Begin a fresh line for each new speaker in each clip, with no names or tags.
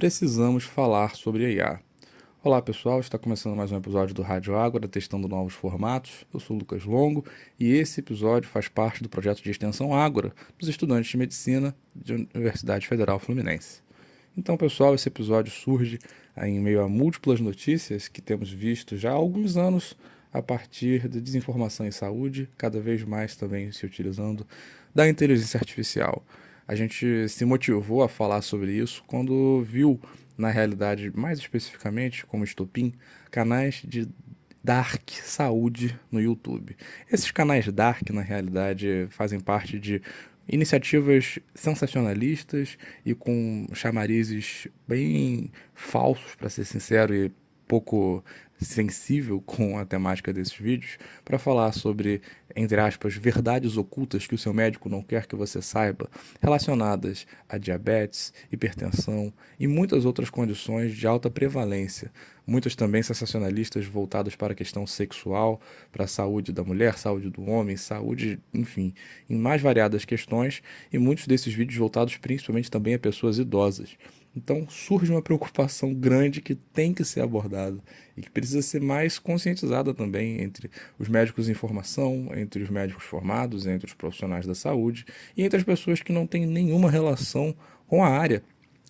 precisamos falar sobre a IA. Olá pessoal, está começando mais um episódio do Rádio Ágora, testando novos formatos. Eu sou o Lucas Longo e esse episódio faz parte do projeto de extensão Ágora dos estudantes de medicina da Universidade Federal Fluminense. Então pessoal, esse episódio surge em meio a múltiplas notícias que temos visto já há alguns anos a partir da desinformação em saúde, cada vez mais também se utilizando da inteligência artificial. A gente se motivou a falar sobre isso quando viu, na realidade, mais especificamente, como estopim, canais de Dark Saúde no YouTube. Esses canais Dark, na realidade, fazem parte de iniciativas sensacionalistas e com chamarizes bem falsos, para ser sincero, e pouco sensível com a temática desses vídeos, para falar sobre, entre aspas, verdades ocultas que o seu médico não quer que você saiba, relacionadas a diabetes, hipertensão e muitas outras condições de alta prevalência. Muitos também sensacionalistas voltados para a questão sexual, para a saúde da mulher, saúde do homem, saúde, enfim, em mais variadas questões, e muitos desses vídeos voltados principalmente também a pessoas idosas. Então surge uma preocupação grande que tem que ser abordada e que precisa ser mais conscientizada também entre os médicos em formação, entre os médicos formados, entre os profissionais da saúde e entre as pessoas que não têm nenhuma relação com a área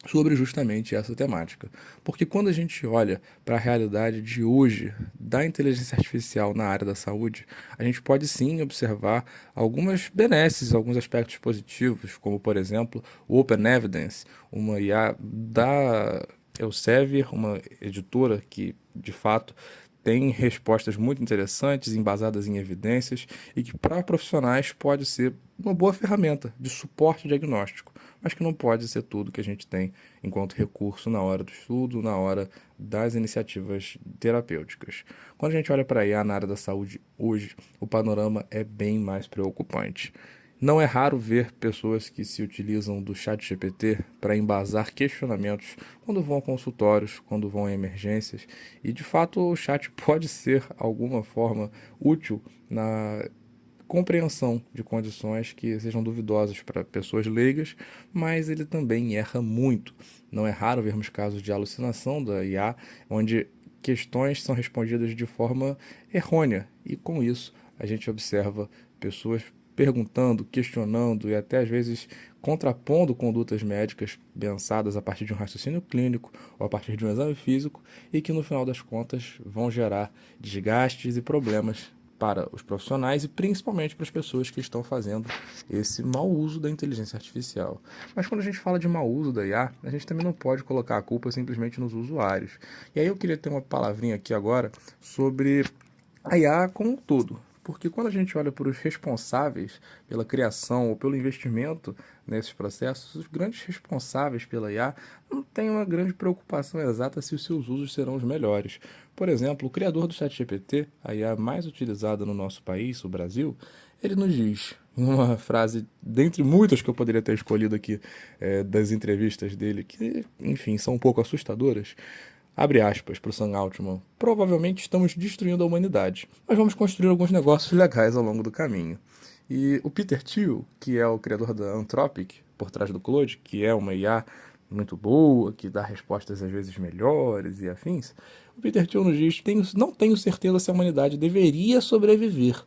sobre justamente essa temática. Porque quando a gente olha para a realidade de hoje da inteligência artificial na área da saúde, a gente pode sim observar algumas benesses, alguns aspectos positivos, como por exemplo o Open Evidence, uma IA da Elsevier, uma editora que de fato tem respostas muito interessantes, embasadas em evidências e que para profissionais pode ser uma boa ferramenta de suporte diagnóstico, mas que não pode ser tudo que a gente tem enquanto recurso na hora do estudo, na hora das iniciativas terapêuticas. Quando a gente olha para a IA na área da saúde hoje, o panorama é bem mais preocupante. Não é raro ver pessoas que se utilizam do ChatGPT para embasar questionamentos quando vão a consultórios, quando vão a emergências, e de fato o chat pode ser alguma forma útil na compreensão de condições que sejam duvidosas para pessoas leigas, mas ele também erra muito. Não é raro vermos casos de alucinação da IA, onde questões são respondidas de forma errônea, e com isso a gente observa pessoas perguntando, questionando e até às vezes contrapondo condutas médicas pensadas a partir de um raciocínio clínico ou a partir de um exame físico e que no final das contas vão gerar desgastes e problemas para os profissionais e principalmente para as pessoas que estão fazendo esse mau uso da inteligência artificial. Mas quando a gente fala de mau uso da IA, a gente também não pode colocar a culpa simplesmente nos usuários. E aí eu queria ter uma palavrinha aqui agora sobre a IA como um todo. Porque quando a gente olha para os responsáveis pela criação ou pelo investimento nesses processos, os grandes responsáveis pela IA não têm uma grande preocupação exata se os seus usos serão os melhores. Por exemplo, o criador do ChatGPT, a IA mais utilizada no nosso país, o Brasil, ele nos diz, em uma frase, dentre muitas que eu poderia ter escolhido aqui das entrevistas dele, que, enfim, são um pouco assustadoras, abre aspas para o Sam Altman, provavelmente estamos destruindo a humanidade, mas vamos construir alguns negócios legais ao longo do caminho. E o Peter Thiel, que é o criador da Anthropic, por trás do Claude, que é uma IA muito boa, que dá respostas às vezes melhores e afins, o Peter Thiel nos diz, não tenho certeza se a humanidade deveria sobreviver.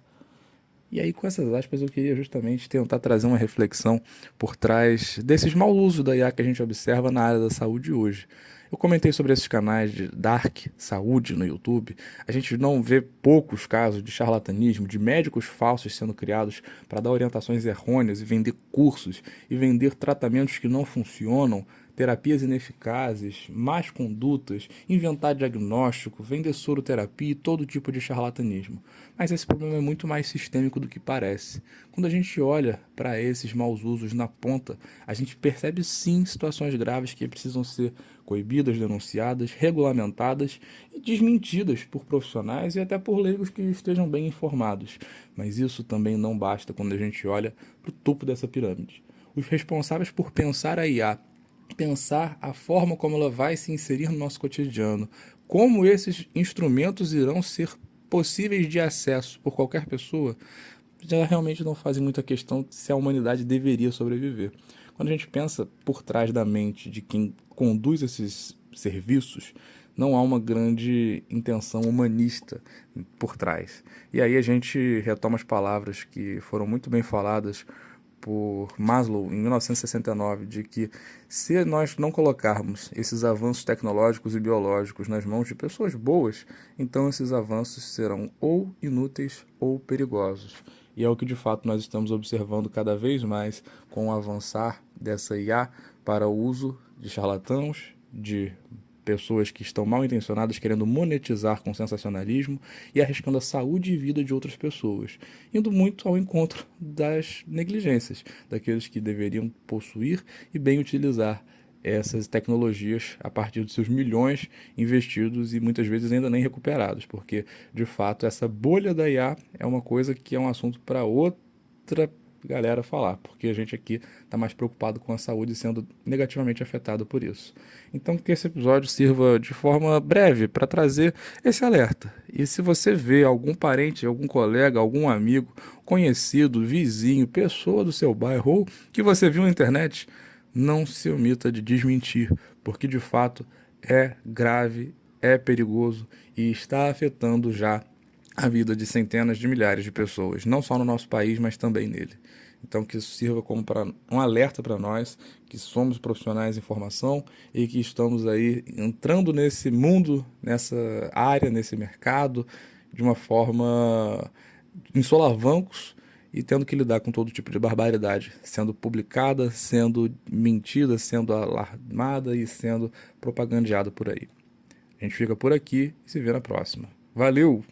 E aí, com essas aspas, eu queria justamente tentar trazer uma reflexão por trás desses mau usos da IA que a gente observa na área da saúde hoje. Eu comentei sobre esses canais de Dark Saúde no YouTube. A gente não vê poucos casos de charlatanismo, de médicos falsos sendo criados para dar orientações errôneas e vender cursos e vender tratamentos que não funcionam, terapias ineficazes, más condutas, inventar diagnóstico, vender soroterapia e todo tipo de charlatanismo. Mas esse problema é muito mais sistêmico do que parece. Quando a gente olha para esses maus usos na ponta, a gente percebe sim situações graves que precisam ser coibidas, denunciadas, regulamentadas e desmentidas por profissionais e até por leigos que estejam bem informados. Mas isso também não basta quando a gente olha para o topo dessa pirâmide. Os responsáveis por pensar a IA, pensar a forma como ela vai se inserir no nosso cotidiano, como esses instrumentos irão ser possíveis de acesso por qualquer pessoa, já realmente não fazem muita questão se a humanidade deveria sobreviver. quando a gente pensa por trás da mente de quem conduz esses serviços, não há uma grande intenção humanista por trás. E aí a gente retoma as palavras que foram muito bem faladas por Maslow em 1969, de que se nós não colocarmos esses avanços tecnológicos e biológicos nas mãos de pessoas boas, então esses avanços serão ou inúteis ou perigosos. E é o que de fato nós estamos observando cada vez mais com o avançar dessa IA para o uso de charlatãos, de pessoas que estão mal intencionadas querendo monetizar com sensacionalismo e arriscando a saúde e vida de outras pessoas, indo muito ao encontro das negligências, daqueles que deveriam possuir e bem utilizar essas tecnologias a partir dos seus milhões investidos e muitas vezes ainda nem recuperados, porque de fato essa bolha da IA é uma coisa que é um assunto para outra galera falar, porque a gente aqui está mais preocupado com a saúde sendo negativamente afetado por isso. Então que esse episódio sirva de forma breve para trazer esse alerta. E se você vê algum parente, algum colega, algum amigo, conhecido, vizinho, pessoa do seu bairro ou que você viu na internet, não se omita de desmentir, porque de fato é grave, é perigoso e está afetando já a vida de centenas de milhares de pessoas, não só no nosso país, mas também nele. Então que isso sirva como um alerta para nós, que somos profissionais de informação e que estamos aí entrando nesse mundo, nessa área, nesse mercado, de uma forma em solavancos e tendo que lidar com todo tipo de barbaridade, sendo publicada, sendo mentida, sendo alarmada e sendo propagandeada por aí. A gente fica por aqui e se vê na próxima. Valeu!